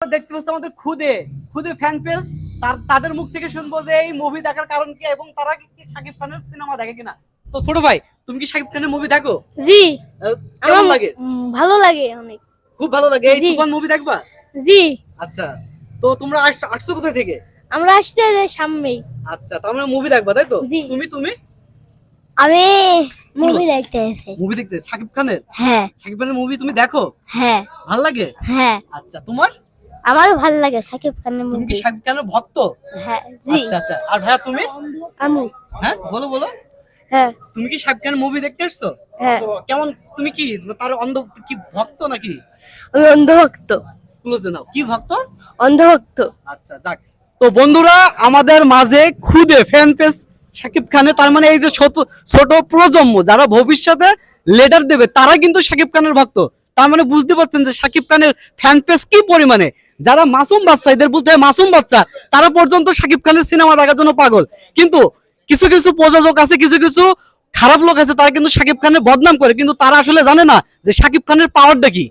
দেখতে পাচ্ছি আমাদের খুদে খুদে ফ্যান পেজ, তাদের মুখ থেকে শুনবো যে এই মুভি দেখার কারণ কি এবং তারা কি শাকিব খানের সিনেমা দেখে কিনা। তো ছোট ভাই, তুমি কি শাকিব খানের মুভি দেখো? জি। কেমন লাগে? ভালো লাগে অনেক। খুব ভালো লাগে। এই জি। তুফান মুভি দেখবা? জি। আচ্ছা, তো তোমরা আসছো কোথা থেকে? আমরা আসছে যে সামনেই। আচ্ছা, তো আমরা মুভি দেখবা তাই তো? জি। তুমি তুমি আমি মুভি দেখতে এসেছি। মুভি দেখতে শাকিব খানের? হ্যাঁ শাকিব খানের মুভি তুমি দেখো? হ্যাঁ ভালো লাগে? হ্যাঁ, আচ্ছা, তোমার? আমারও ভালো লাগে শাকিব খানের তুমি কি মুভি। শাকিব খানের ভক্ত? হ্যাঁ জি। আচ্ছা আচ্ছা, আর ভাইয়া তুমি? আমি হ্যাঁ, বলো বলো। হ্যাঁ তুমি কি শাকিব খানের মুভি দেখতে এসছো? হ্যাঁ, কেমন, তুমি কি তার অন্ধ কি ভক্ত নাকি? আমি অন্ধভক্ত। ক্লোজে নাও, কি ভক্ত? অন্ধভক্ত। আচ্ছা, যাক। তো বন্ধুরা, আমাদের মাঝে খুদে ফ্যান পেজ শাকিব খানের, তার মানে এই যে ছোট ছোট প্রজন্ম যারা ভবিষ্যতে লিডার দেবে তারা কিন্তু শাকিব খানের ভক্ত। তার মানে বুঝতে পারছেন যে শাকিব খানের ফ্যান পেজ কি পরিমাণে। যারা মাসুম বাচ্চা, এদের বলতে হয় মাসুম বাচ্চা, তারা পর্যন্ত শাকিব খানের সিনেমা দেখার জন্য পাগল। কিন্তু কিছু কিছু প্রযোজক আছে, কিছু কিছু খারাপ লোক আছে, তারা কিন্তু শাকিব খানের বদনাম করে, কিন্তু তারা আসলে জানে না যে শাকিব খানের পাওয়ারটা কি।